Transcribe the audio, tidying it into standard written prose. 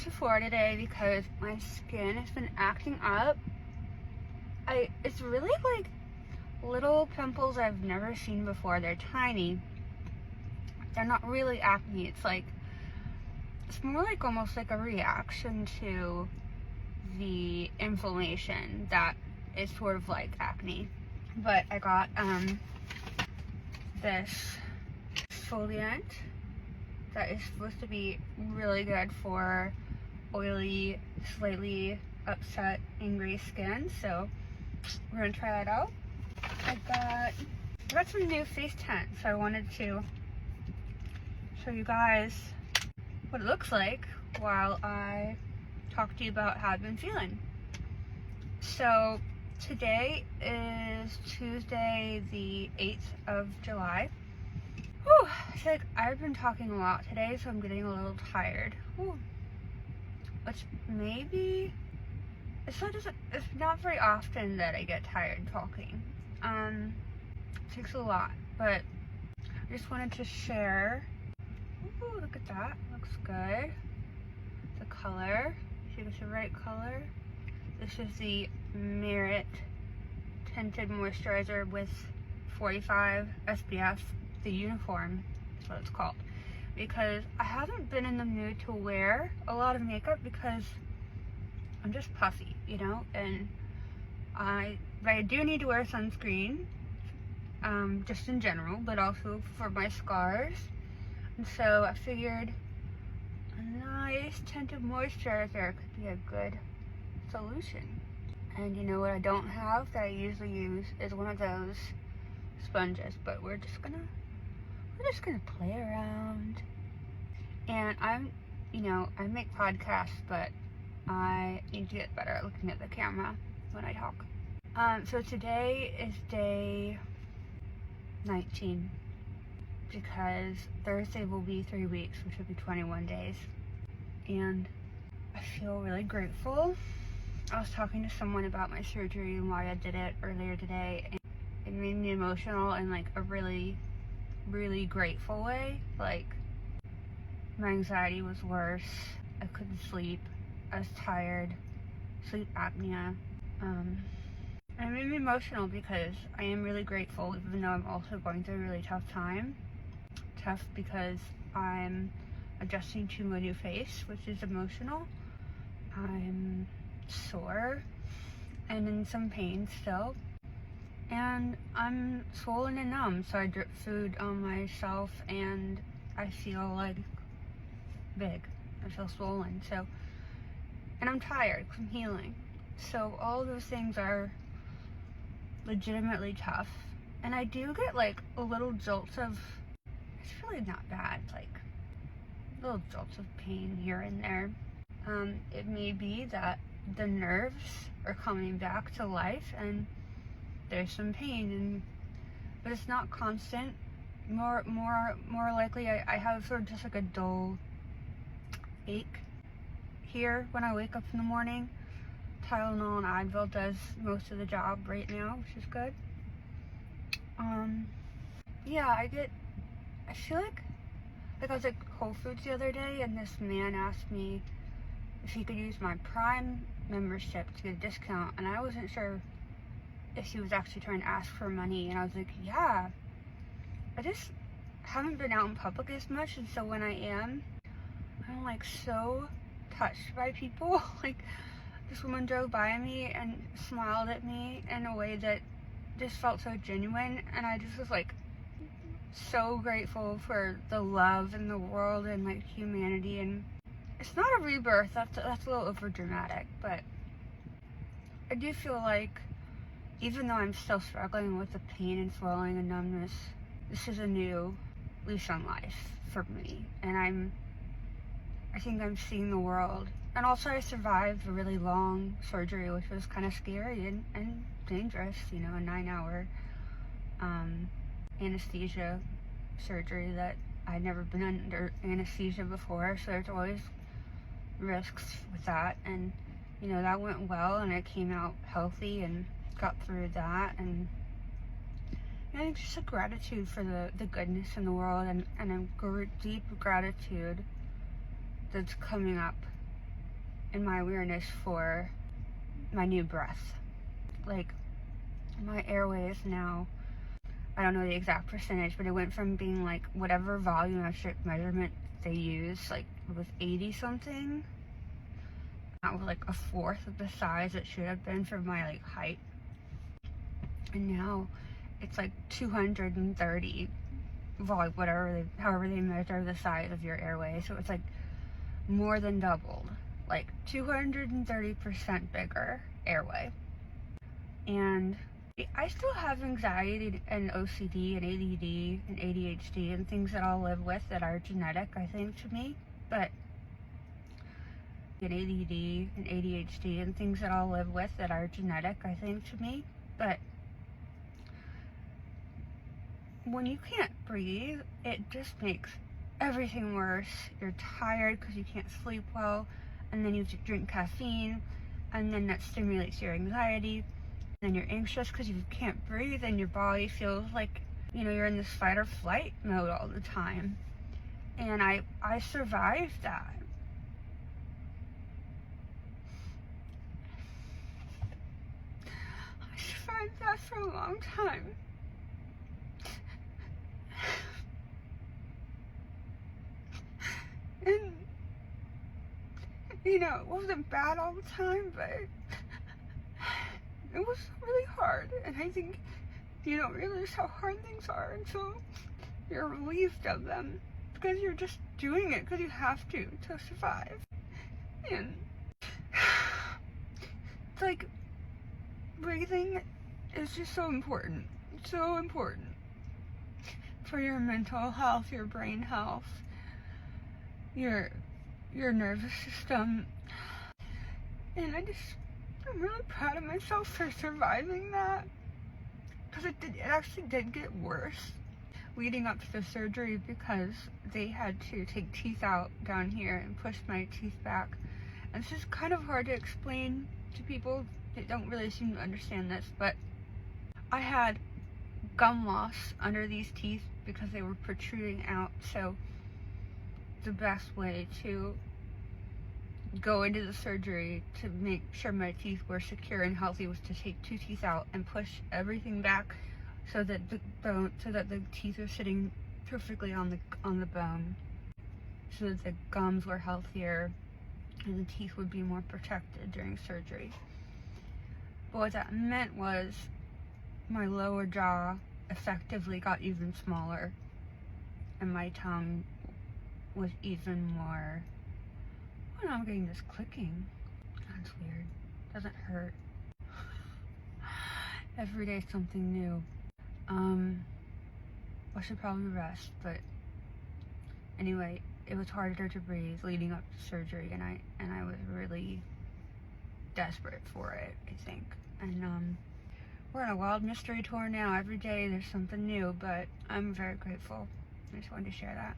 Lefort today because my skin has been acting up. It's really like little pimples I've never seen before. They're tiny. They're not really acne. It's more like almost like a reaction to the inflammation that is sort of like acne. But I got this exfoliant that is supposed to be really good for oily, slightly upset, angry skin. So we're gonna try that out. I got some new face tint, so I wanted to show you guys what it looks like while I talk to you about how I've been feeling. So today is Tuesday the 8th of July. Whew, I feel like I've been talking a lot today, so I'm getting a little tired. Whew. Which maybe, it's not very often that I get tired talking. It takes a lot, but I just wanted to share. Ooh, look at that, looks good. The color, see if it's the right color. This is the Merit Tinted Moisturizer with 45 SPF, the uniform is what it's called. Because I haven't been in the mood to wear a lot of makeup because I'm just puffy, you know, and I do need to wear sunscreen, just in general, but also for my scars. And so I figured a nice tinted moisturizer could be a good solution. And you know what I don't have that I usually use is one of those sponges, but we're just gonna play around. And I make podcasts, but I need to get better at looking at the camera when I talk. So today is day 19 because Thursday will be 3 weeks, which would be 21 days. And I feel really grateful. I was talking to someone about my surgery and why I did it earlier today, and it made me emotional in like a really, really grateful way. Like, my anxiety was worse, I couldn't sleep, I was tired, sleep apnea. It made me emotional because I am really grateful, even though I'm also going through a really tough time. Tough because I'm adjusting to a new face, which is emotional. I'm sore and in some pain still. And I'm swollen and numb, so I drip food on myself and I feel like big. I feel swollen. So, and I'm tired because I'm healing. So all those things are legitimately tough. And I do get like a little jolts of, it's really not bad, like little jolts of pain here and there. It may be that the nerves are coming back to life and there's some pain, but it's not constant. More likely I have sort of just like a dull ache here when I wake up in the morning. Tylenol and Advil does most of the job right now, which is good. Yeah, I feel like I was at Whole Foods the other day and this man asked me if he could use my Prime membership to get a discount, and I wasn't sure if he was actually trying to ask for money, and I was like, yeah, I just haven't been out in public as much, and so when I am, I'm like so touched by people. Like, this woman drove by me and smiled at me in a way that just felt so genuine, and I just was like so grateful for the love in the world and like humanity. And it's not a rebirth, that's a little over dramatic, but I do feel like even though I'm still struggling with the pain and swelling and numbness, this is a new lease on life for me, and I think I'm seeing the world. And also I survived a really long surgery, which was kind of scary and dangerous, you know, a 9-hour anesthesia surgery that I'd never been under anesthesia before, so there's always risks with that. And you know, that went well and I came out healthy and got through that. And I think just a gratitude for the goodness in the world, and a deep gratitude that's coming up in my awareness for my new breath. Like, my airway is now, I don't know the exact percentage, but it went from being like whatever volumetric measurement they use, like it was 80 something. That was like a fourth of the size it should have been for my like height. And now it's like 230 however they measure the size of your airway. So it's like more than doubled, like 230% bigger airway. And I still have anxiety and OCD and ADD and ADHD and things that I'll live with that are genetic, I think, to me. But and ADD and ADHD and things that I'll live with that are genetic, I think, to me. But when you can't breathe, it just makes everything worse. You're tired because you can't sleep well, and then you have to drink caffeine, and then that stimulates your anxiety. And you're anxious because you can't breathe, and your body feels like, you know, you're in this fight or flight mode all the time. And I survived that. I survived that for a long time. And, you know, it wasn't bad all the time, but it was really hard. And I think you don't realize how hard things are until you're relieved of them, because you're just doing it because you have to survive. And it's like, breathing is just so important for your mental health, your brain health, your nervous system. And I'm really proud of myself for surviving that, because it actually did get worse leading up to the surgery, because they had to take teeth out down here and push my teeth back. And this is kind of hard to explain to people that don't really seem to understand this, but I had gum loss under these teeth because they were protruding out. So the best way to go into the surgery to make sure my teeth were secure and healthy was to take 2 teeth out and push everything back so that the teeth are sitting perfectly on the bone, so that the gums were healthier and the teeth would be more protected during surgery. But what that meant was my lower jaw effectively got even smaller, and my tongue was even more... Oh, I'm getting this clicking. That's weird. Doesn't hurt. Every day something new. I should probably rest, but anyway, it was harder to breathe leading up to surgery, and I was really desperate for it, I think. And we're on a wild mystery tour now. Every day there's something new, but I'm very grateful. I just wanted to share that.